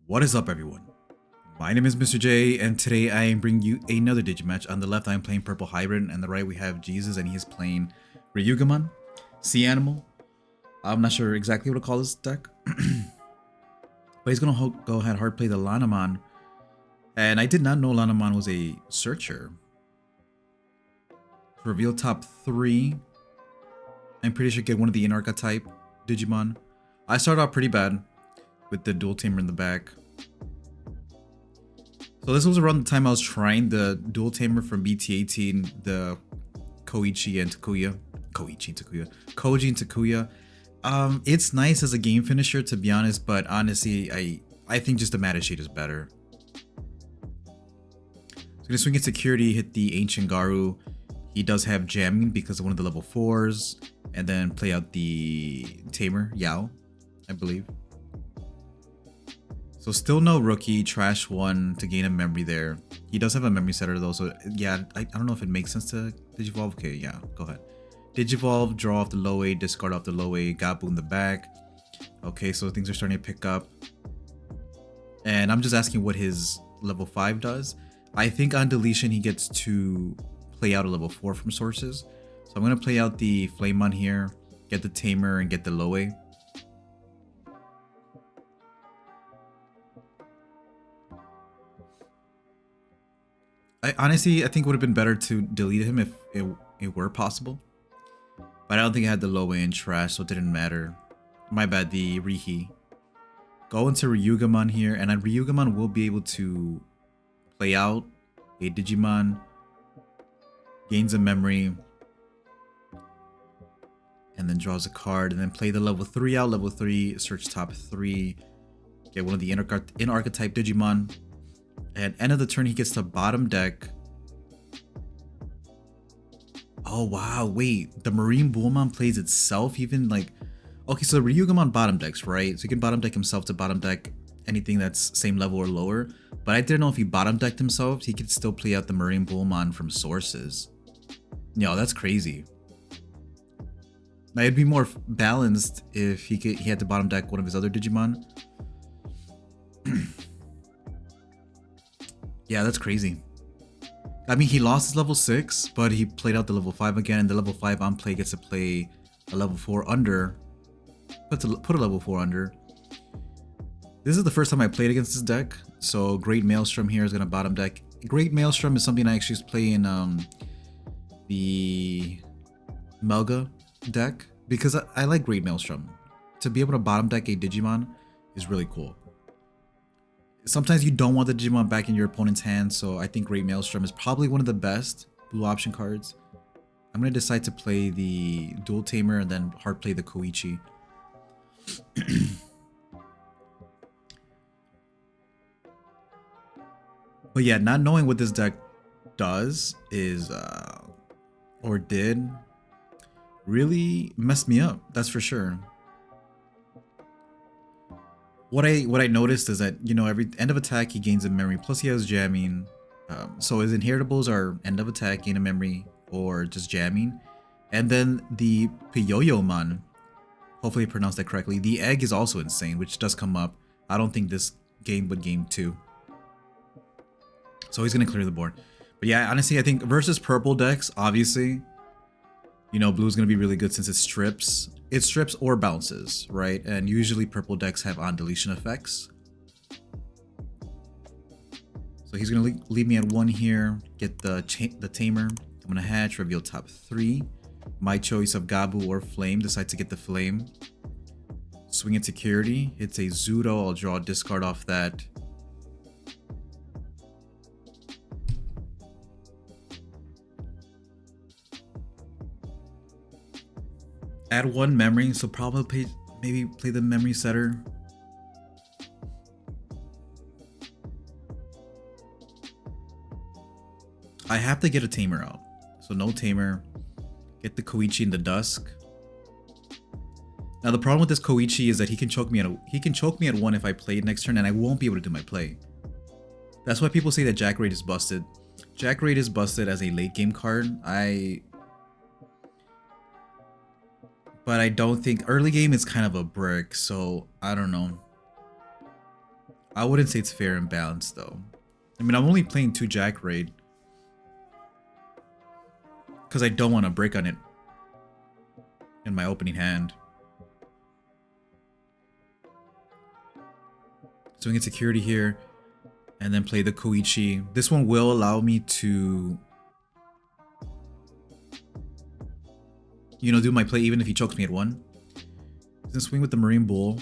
What is up, everyone? My name is Mr. J, and today I am bringing you another Digimatch. On the left, I am playing Purple Hybrid, and on the right, we have Jesus, and he is playing Ryugumon, Sea Animal. I'm not sure exactly what to call this deck, but he's gonna go ahead and hard play the Lanamon. And I did not know Lanamon was a searcher. Reveal top 3. I'm pretty sure get one of the in-archetype Digimon. I started out pretty bad with the dual tamer in the back. So this was around the time I was trying the dual tamer from BT18, the Koji and Takuya. Koji and Takuya. It's nice as a game finisher, to be honest, but honestly, I think just the Meta Shade is better. So gonna swing at security, hit the Ancient Garu. He does have jamming because of one of the level 4s, and then play out the tamer, Yao, I believe. So still no rookie, trash 1 to gain a memory there. He does have a memory setter though, so yeah, I don't know if it makes sense to Digivolve. Okay, yeah, go ahead. Digivolve, draw off the low A, discard off the low A, Gabu in the back. Okay, so things are starting to pick up. And I'm just asking what his level 5 does. I think on deletion he gets to play out a level 4 from sources. So I'm going to play out the Flamemon here, get the Tamer, and get the low A. Honestly, I think it would have been better to delete him if it were possible. But I don't think I had the low A in trash, so it didn't matter. My bad, the Rihi. Go into Ryugumon here, and Ryugumon will be able to play out a Digimon, gains a memory, and then draws a card, and then play the level 3 out, level 3, search top 3, get one of the in-archetype Digimon. At end of the turn, he gets to bottom deck. Oh wow, wait, the Marine Bullmon plays itself even, like, okay, so Ryugumon bottom decks, right? So he can bottom deck himself to bottom deck anything that's same level or lower. But I didn't know if he bottom decked himself, he could still play out the Marine Bullmon from sources. Yo, that's crazy. Now it'd be more balanced if he had to bottom deck one of his other Digimon. Yeah, that's crazy. I mean, he lost his level 6, but he played out the level 5 again, and the level 5 on play gets to play a level 4 under. Put a level 4 under. This is the first time I played against this deck, so Great Maelstrom here is going to bottom deck. Great Maelstrom is something I actually play in the Melga deck, because I like Great Maelstrom. To be able to bottom deck a Digimon is really cool. Sometimes you don't want the Digimon back in your opponent's hand, so I think Great Maelstrom is probably one of the best blue option cards. I'm going to decide to play the Dual Tamer and then hard play the Koichi. But yeah, not knowing what this deck does is, or did, really messed me up, that's for sure. What I noticed is that, you know, every end of attack he gains a memory, plus he has jamming. So his inheritables are end of attack, gain a memory, or just jamming. And then the Piyoyomon, hopefully I pronounced that correctly, the egg is also insane, which does come up. I don't think this game would game 2. So he's going to clear the board. But yeah, honestly, I think versus purple decks, obviously, you know, blue's going to be really good since it strips. It strips or bounces, right? And usually purple decks have on deletion effects. So he's going to leave me at 1 here, get the Tamer. I'm going to hatch, reveal top 3. My choice of Gabu or Flame, decide to get the Flame. Swing at security, it's a Zudo, I'll draw a discard off that. Add 1 memory, so probably maybe play the memory setter. I have to get a Tamer out, so no Tamer. Get the Koichi in the Dusk. Now the problem with this Koichi is that he can choke me at 1 if I play it next turn, and I won't be able to do my play. That's why people say that Jack Raid is busted. Jack Raid is busted as a late game card. But I don't think early game is kind of a brick, so I don't know. I wouldn't say it's fair and balanced though. I mean, I'm only playing 2 Jack Raid because I don't want to break on it in my opening hand. Swing in security here, and then play the Koichi. This one will allow me to, you know, do my play even if he chokes me at 1. Then swing with the Marine Bull.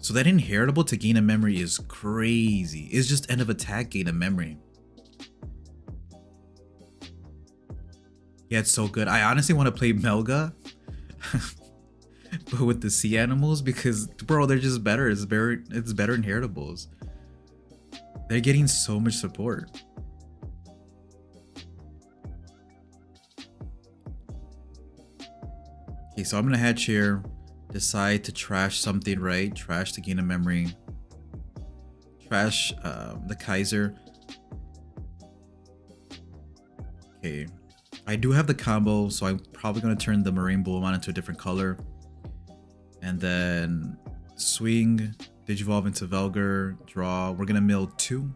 So that inheritable to gain a memory is crazy. It's just end of attack, gain a memory. Yeah, it's so good. I honestly want to play Melga. But with the sea animals, because bro, they're just better. It's better inheritables. They're getting so much support. Okay, so I'm gonna hatch here. Decide to trash something, right? Trash to gain a memory. Trash the Kaiser. Okay. I do have the combo, so I'm probably gonna turn the Marine Bullmon into a different color. And then swing, Digivolve into Velgar, draw. We're gonna mill 2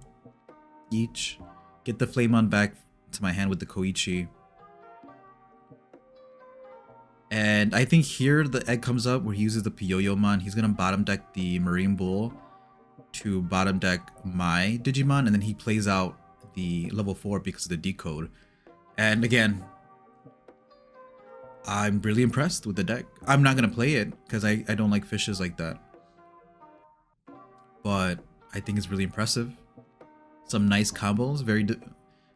each. Get the Flamemon back to my hand with the Koichi. And I think here the egg comes up where he uses the Puyoyomon. He's gonna bottom deck the Marine Bull to bottom deck my Digimon, and then he plays out the level 4 because of the decode. And again, I'm really impressed with the deck. I'm not gonna play it because I don't like fishes like that. But I think it's really impressive. Some nice combos.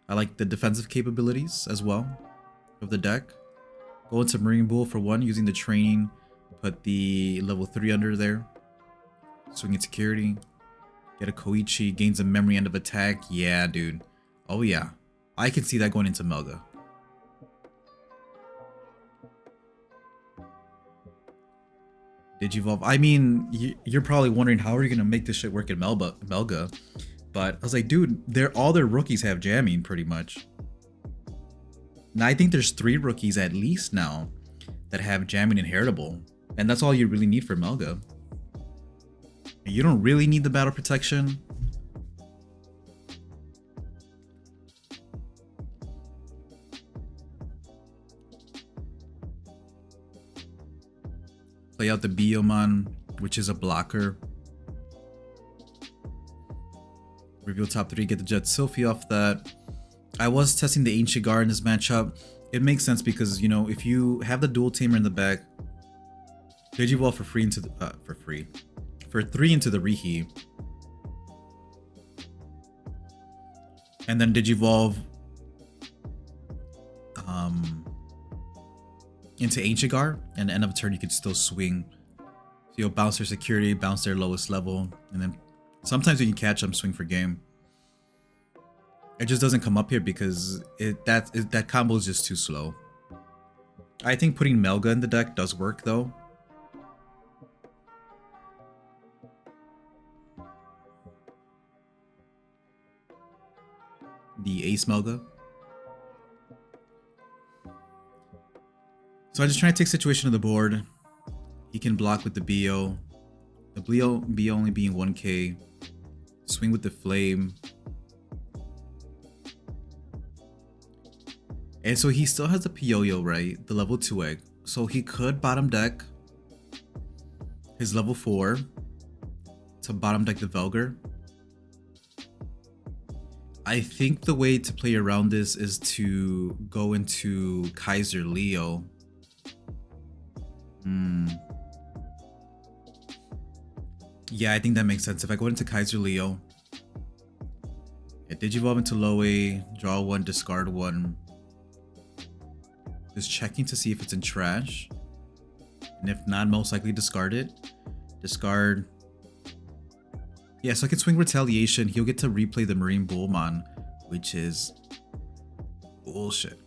I like the defensive capabilities as well of the deck. Go into Marine Bull for 1 using the training. Put the level 3 under there. Swing in security. Get a Koichi. Gains a memory end of attack. Yeah, dude. Oh yeah. I can see that going into Melga. Digivolve. I mean, you're probably wondering how are you gonna make this shit work in Melga? But I was like, dude, all their rookies have jamming pretty much. Now I think there's 3 rookies at least now that have jamming inheritable, and that's all you really need for Melga. You don't really need the battle protection. Play out the Biyomon, which is a blocker. Reveal top 3, get the Jet Sylphie off that. I was testing the Ancient Guard in this matchup. It makes sense because, you know, if you have the dual tamer in the back, Digivolve for free into the for 3 into the Rihi, and then Digivolve into Ancient Guard, and end of turn you could still swing. So you'll bounce their security, bounce their lowest level, and then sometimes when you catch them, swing for game. It just doesn't come up here because that combo is just too slow. I think putting Melga in the deck does work though. The Ace Melga. So I just try to take situation of the board. He can block with the BO. The BO only being 1k. Swing with the Flame. And so he still has the Puyoyo, right? The level 2 egg. So he could bottom deck his level 4 to bottom deck the Velgar. I think the way to play around this is to go into Kaiser Leo. Yeah, I think that makes sense. If I go into Kaiser Leo, Digivolve into low A, draw 1, discard 1. Just checking to see if it's in trash. And if not, most likely discard it. Discard. Yeah, so I can swing Retaliation. He'll get to replay the Marine Bullmon, which is bullshit.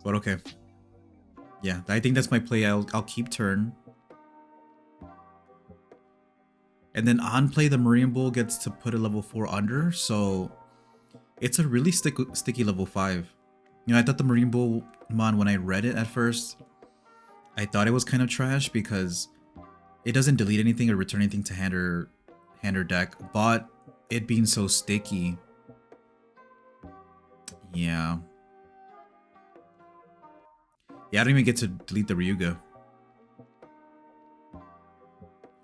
But okay. Yeah, I think that's my play. I'll keep turn. And then on play, the Marine Bull gets to put a level 4 under. So it's a really sticky level 5. You know, I thought the Marine Bullmon, when I read it at first, I thought it was kind of trash because it doesn't delete anything or return anything to hand or deck, but it being so sticky. Yeah. Yeah, I don't even get to delete the Ryuga.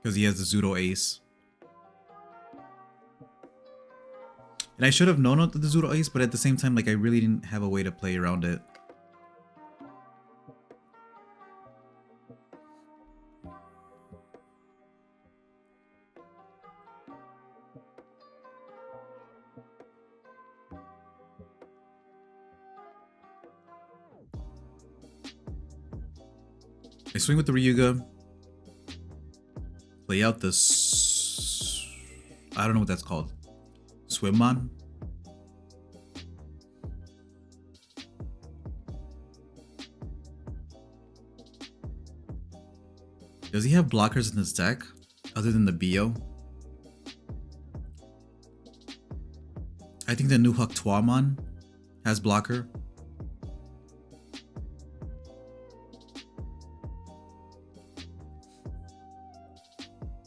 Because he has the Zudo Ace. And I should have known the Zudo Ace, but at the same time, like, I really didn't have a way to play around it. I swing with the Ryuga. Play out this. I don't know what that's called. Swimmon? Does he have blockers in his deck other than the Bio? I think the new Haktuamon has blocker.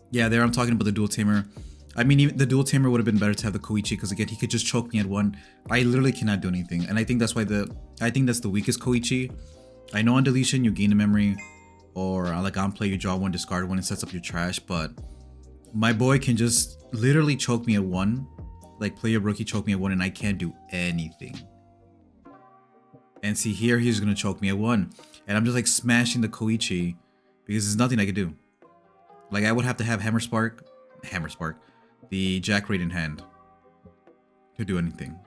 Yeah, there I'm talking about the dual tamer. I mean, even the dual tamer would have been better to have the Koichi because again, he could just choke me at one. I literally cannot do anything, and I think that's why I think that's the weakest Koichi. I know on deletion you gain a memory, or like on play you draw one, discard one, and sets up your trash. But my boy can just literally choke me at one, like play a rookie choke me at one, and I can't do anything. And see here, he's gonna choke me at one, and I'm just like smashing the Koichi because there's nothing I could do. Like I would have to have Hammer Spark, the Jack Raid in hand to do anything.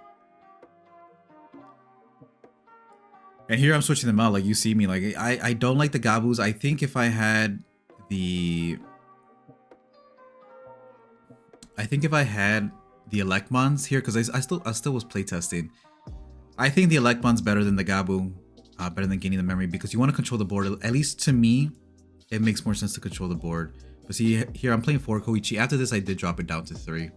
And here I'm switching them out. Like you see me, like I don't like the Gabus. I think if I had the Electmons here, because I still was playtesting. I think the Electmon's better than the Gabu, better than gaining the memory because you want to control the board. At least to me, it makes more sense to control the board. But see, here I'm playing 4 Koichi. After this, I did drop it down to 3.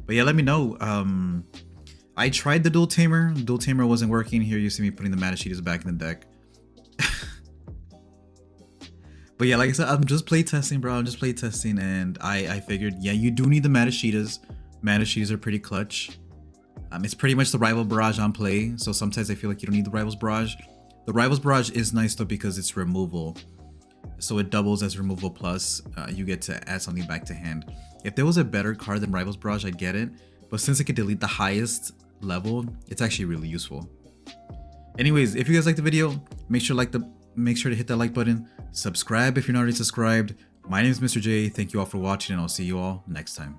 But yeah, let me know. I tried the Dual Tamer. Dual Tamer wasn't working. Here you see me putting the Matashitas back in the deck. But yeah, like I said, I'm just playtesting, bro. I'm just playtesting, and I figured, yeah, you do need the Matashitas. Matashitas are pretty clutch. It's pretty much the Rival Barrage on play, so sometimes I feel like you don't need the Rivals Barrage. The Rivals Barrage is nice though because it's removal, so it doubles as removal plus you get to add something back to hand. If there was a better card than Rivals Barrage, I'd get it, but since it could delete the highest level, it's actually really useful. Anyways, if you guys liked the video, make sure to hit that like button, subscribe if you're not already subscribed. My name is Mr. J, thank you all for watching, and I'll see you all next time.